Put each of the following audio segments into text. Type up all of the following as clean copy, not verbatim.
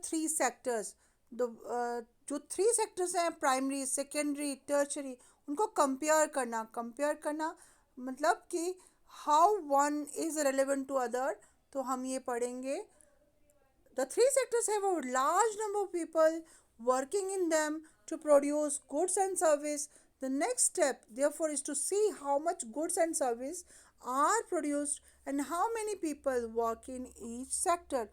Three sectors, जो three sectors हैं, primary, secondary, tertiary, उनको कंपेयर करना मतलब कि how one is relevant to other. तो हम ये पढ़ेंगे, the three sectors have a large number of people working in them to produce goods and service. The next step, therefore, is to see how much goods and service are produced and how many people work in each sector.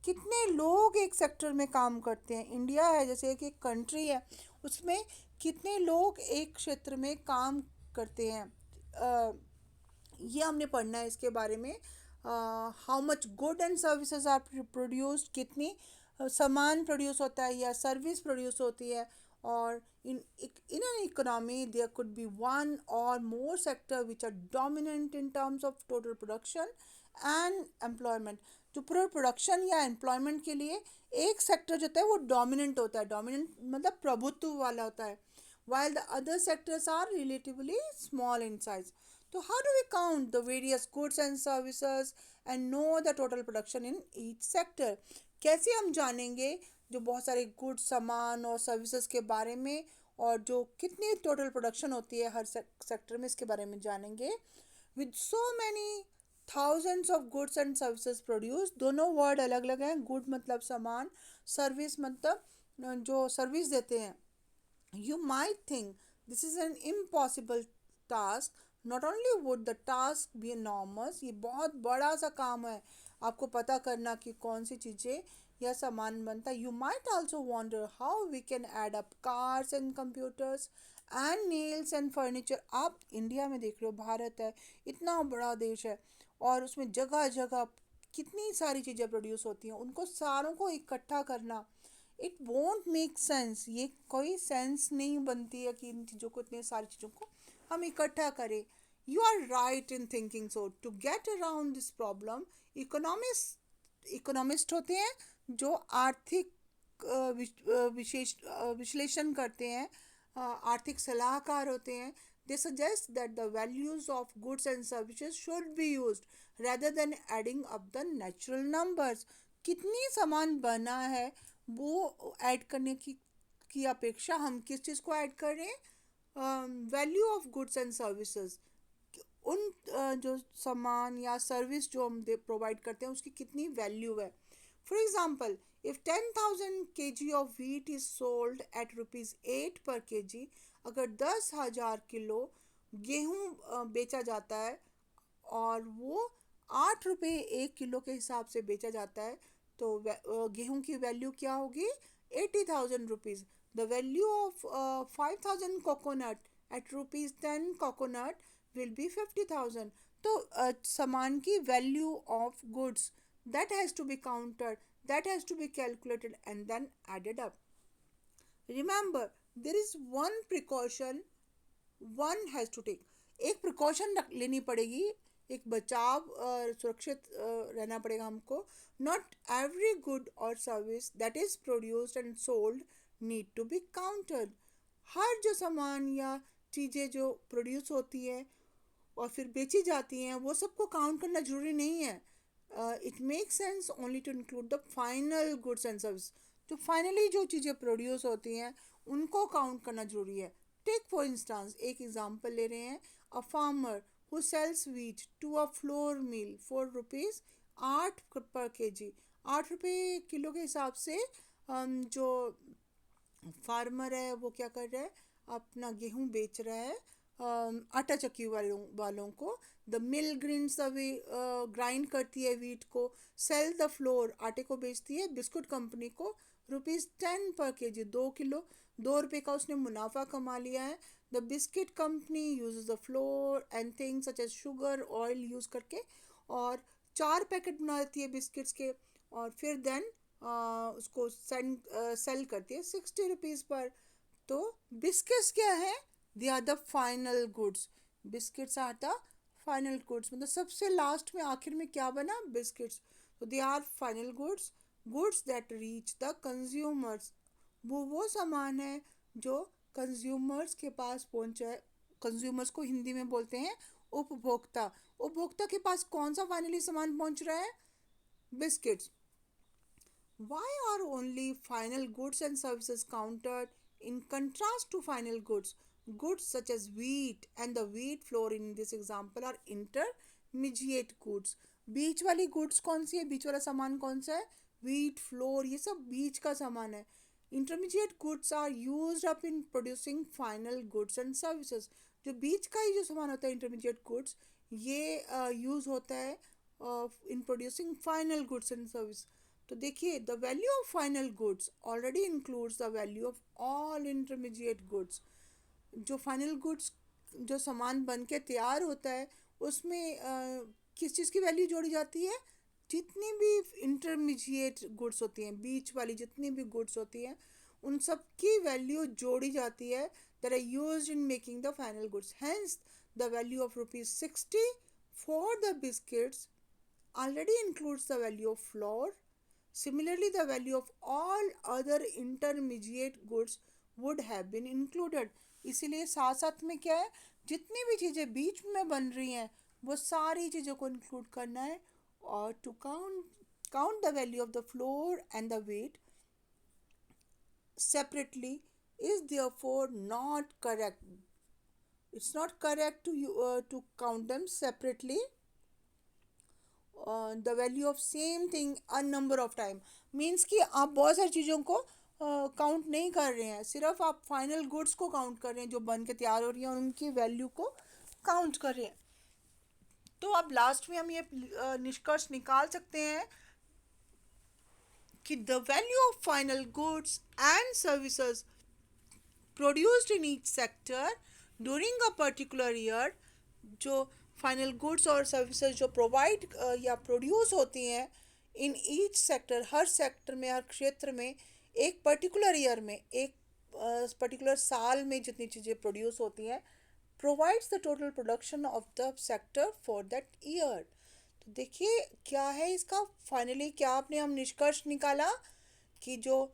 कितने लोग एक sector में काम करते हैं। India है जैसे कि एक कंट्री है, उसमें कितने लोग एक क्षेत्र में काम करते हैं, ये हमने पढ़ना है इसके बारे में। How much good and services are produced, कितनी सामान प्रोड्यूस होता है या सर्विस प्रोड्यूस होती है। और in an economy there could be one or more sector which are dominant in terms of total production and employment. जो पूरे प्रोडक्शन या एम्प्लॉयमेंट के लिए एक सेक्टर जो होता है वो डोमिनेंट होता है, डोमिनेंट मतलब प्रभुत्व वाला होता है, while the other sectors are relatively small in size. So how do we count the various goods and services and know the total production in each sector? कैसे हम जानेंगे जो बहुत सारे गुड्स, सामान और सर्विसेज के बारे में, और जो कितनी टोटल प्रोडक्शन होती है हर सेक्टर में, इसके बारे में जानेंगे। With so many thousands of goods and services produced, दोनों वर्ड अलग अलग हैं। गुड मतलब सामान, सर्विस मतलब जो सर्विस देते हैं। You might think this is an impossible task. Not only would the task be enormous, ये बहुत बड़ा सा काम है आपको पता करना कि कौन सी चीज़ें या सामान बनता है। You might also wonder how we can add up cars and computers and nails and furniture. आप इंडिया में देख रहे हो, भारत है, इतना बड़ा देश है, और उसमें जगह जगह कितनी सारी चीज़ें प्रोड्यूस होती हैं, उनको सारों को इकट्ठा करना, इट वोंट मेक सेंस। ये कोई सेंस नहीं बनती है कि इन चीज़ों को, इतने सारी चीज़ों को हम इकट्ठा करें। You are right in thinking so. To get around this problem, economist होते हैं जो आर्थिक विश्लेषण करते हैं, आर्थिक सलाहकार होते हैं। They suggest that the values of goods and services should be used rather than adding up the natural numbers. कितनी सामान बना है वो ऐड करने की अपेक्षा हम किस चीज़ को ऐड कर रहे हैं, value of goods and services. उन जो सामान या सर्विस जो हम प्रोवाइड करते हैं उसकी कितनी वैल्यू है। For example, if 10,000 kg of wheat is sold at ₹8 पर kg, अगर 10,000 किलो गेहूँ बेचा जाता है और वो 8 रुपये 1 किलो के हिसाब से बेचा जाता है, तो गेहूं की वैल्यू क्या होगी, 80,000 rupees. The value of 5,000 coconut at ₹10 coconut will be 50,000। तो सामान की value of goods, that has to be counted, that has to be calculated and then added up. Remember, there is one precaution one has to take. एक precaution लेनी पड़ेगी, एक बचाव, सुरक्षित रहना पड़ेगा हमको। नॉट एवरी गुड और service that is produced and sold need to be counted. हर जो सामान या चीज़ें जो प्रोड्यूस होती है और फिर बेची जाती हैं वो सबको काउंट करना ज़रूरी नहीं है। It make sense only to include the final goods and service. जो फाइनली जो चीज़ें प्रोड्यूस होती हैं उनको काउंट करना ज़रूरी है। टेक फॉर इंस्टांस, एक एग्जांपल ले रहे हैं, a farmer who sells wheat to a flour mill for ₹8 per kg। 8 रुपये किलो के हिसाब से जो फार्मर है वो क्या कर रहा है, अपना गेहूं बेच रहा है आटा चक्की वालों को। द मिल ग्रीन्स वे ग्राइंड करती है वीट को, सेल द फ्लोर, आटे को बेचती है बिस्कुट कंपनी को ₹10 पर kg। 2 किलो 2 रुपये का उसने मुनाफा कमा लिया है। The biscuit company uses the flour and things such as sugar oil use करके, और 4 पैकेट बना देती है बिस्किट्स के, और फिर देन उसको सेल करती है ₹60 पर। तो बिस्किट्स क्या है, they are the final goods. Biscuits are the final goods, मतलब सबसे लास्ट में आखिर में क्या बना, बिस्किट्स। तो they are final goods, goods that reach the consumers. वो सामान है जो कंज्यूमर्स के पास पहुंचा है। कंज्यूमर्स को हिंदी में बोलते हैं उपभोक्ता। उपभोक्ता के पास कौन सा फाइनली सामान पहुंच रहा है, biscuits. Why are only final goods and services counted in contrast to final goods? Goods such as wheat and the wheat flour in this example are intermediate goods. बीच वाली goods कौन सी है? बीच वाला सामान कौन सा है? Wheat, flour, ये सब बीच का सामान है. Intermediate goods are used up in producing final goods and services. जो बीच का ही जो सामान होता है intermediate goods, ये यूज़ होता है in producing final goods and services. तो देखिए, the value of final goods already includes the value of all intermediate goods. जो फाइनल गुड्स जो सामान बन के तैयार होता है उसमें किस चीज़ की वैल्यू जोड़ी जाती है? जितनी भी इंटरमीडिएट गुड्स होती हैं, बीच वाली जितनी भी गुड्स होती हैं, उन सब की वैल्यू जोड़ी जाती है that are used in making the final goods. Hence the value of ₹60 for the biscuits already includes the value of flour. Similarly, the value of all other intermediate goods would have been included. इसीलिए साथ साथ में क्या है, जितनी भी चीज़ें बीच में बन रही हैं वो सारी चीज़ों को इंक्लूड करना है. और to count the value of the flour and the wheat separately is therefore not correct. It's not correct to count them separately. The value of same thing a number of time means कि आप बहुत सारी चीज़ों को count नहीं कर रहे हैं, सिर्फ आप फाइनल गुड्स को काउंट कर रहे हैं जो बन के तैयार हो रही हैं और उनकी वैल्यू को काउंट कर रहे हैं. तो अब लास्ट में हम ये निष्कर्ष निकाल सकते हैं कि the value of final goods and services produced in each sector during a particular year, जो फाइनल गुड्स और सर्विसेज जो प्रोवाइड या प्रोड्यूस होती हैं इन ईच सेक्टर, हर सेक्टर में, हर क्षेत्र में, एक पर्टिकुलर ईयर में, एक पर्टिकुलर साल में जितनी चीज़ें प्रोड्यूस होती हैं, provides the total production of the sector for that year. तो देखिए क्या है इसका फाइनली, क्या आपने हम निष्कर्ष निकाला कि जो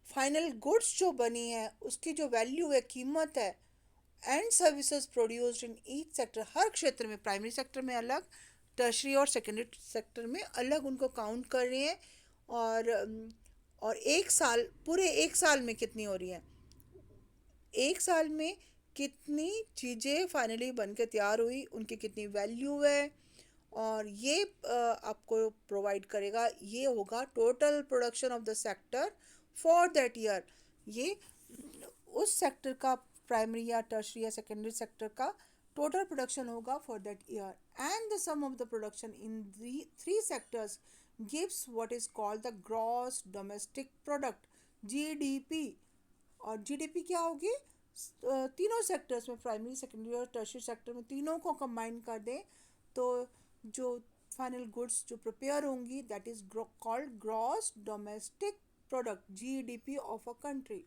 फाइनल गुड्स जो बनी है उसकी जो वैल्यू है, कीमत है, and services produced in each sector, हर क्षेत्र में, प्राइमरी सेक्टर में अलग, टर्शरी और सेकेंडरी सेक्टर में अलग, उनको काउंट कर रहे हैं. और एक साल, पूरे एक साल में कितनी हो रही हैं, एक साल में कितनी चीज़ें फाइनली बन के तैयार हुई, उनकी कितनी वैल्यू है, और ये आपको प्रोवाइड करेगा, ये होगा total production of the sector for that year. ये उस सेक्टर का, प्राइमरी या टर्शरी या सेकेंडरी सेक्टर का टोटल प्रोडक्शन होगा for that year. And the sum of the production in three sectors gives what is called the gross domestic product, GDP. और GDP क्या होगी? तीनों सेक्टर्स में, प्राइमरी, सेकेंडरी और टर्शरी सेक्टर में, तीनों को कंबाइन कर दें तो जो फाइनल गुड्स जो प्रिपेयर होंगी that is called gross domestic product, GDP of a country.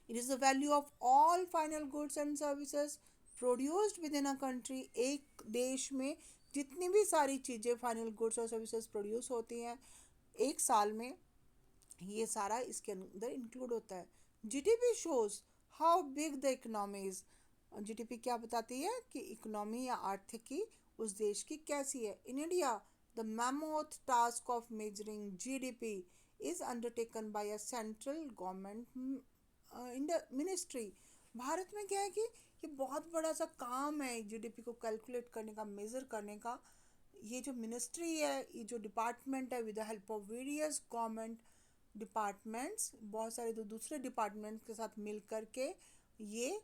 It is the value of all final goods and services produced within a country. एक देश में जितनी भी सारी चीज़ें फाइनल गुड्स और सर्विसेज प्रोड्यूस होती हैं एक साल में, ये सारा इसके अंदर इंक्लूड होता है. GDP shows how big the economy is. GDP क्या बताती है कि इकोनॉमी या आर्थिकी उस देश की कैसी है. In India the mammoth task of measuring GDP is undertaken by a central government ministry. Bharat में क्या है कि ये बहुत बड़ा सा काम है जीडीपी को कैलकुलेट करने का, मेज़र करने का. ये जो मिनिस्ट्री है, ये जो डिपार्टमेंट है, with the help of various government departments, बहुत सारे तो दूसरे डिपार्टमेंट्स के साथ मिल कर के ये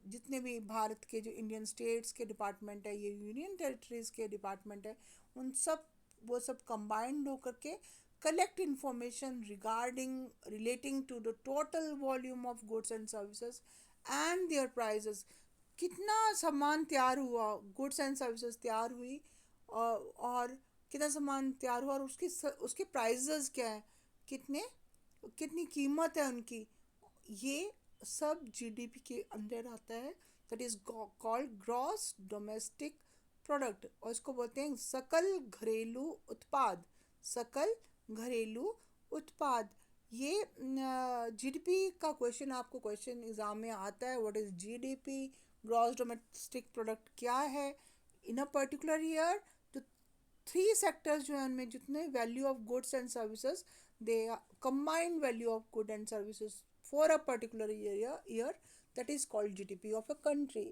जितने भी भारत के जो इंडियन स्टेट्स के डिपार्टमेंट है, ये यूनियन टेरिटरीज़ के डिपार्टमेंट है, उन सब वो सब कंबाइंड होकर के collect information relating to the total volume of goods and services and their prices. कितना सामान तैयार हुआ, गुड्स एंड सर्विसेज तैयार हुई, और कितना सामान तैयार हुआ और उसके प्राइजेस क्या है, कितनी कीमत है उनकी, ये सब जीडीपी के अंदर आता है. That is called gross domestic product, और इसको बोलते हैं सकल घरेलू उत्पाद. सकल घरेलू उत्पाद. ये जीडीपी का क्वेश्चन, आपको क्वेश्चन एग्जाम में आता है, what is GDP, gross domestic product क्या है इन अ पर्टिकुलर ईयर. तो थ्री सेक्टर्स जो है उनमें जितने value of goods and services, they combined value of good and services for a particular year that is called GDP of a country.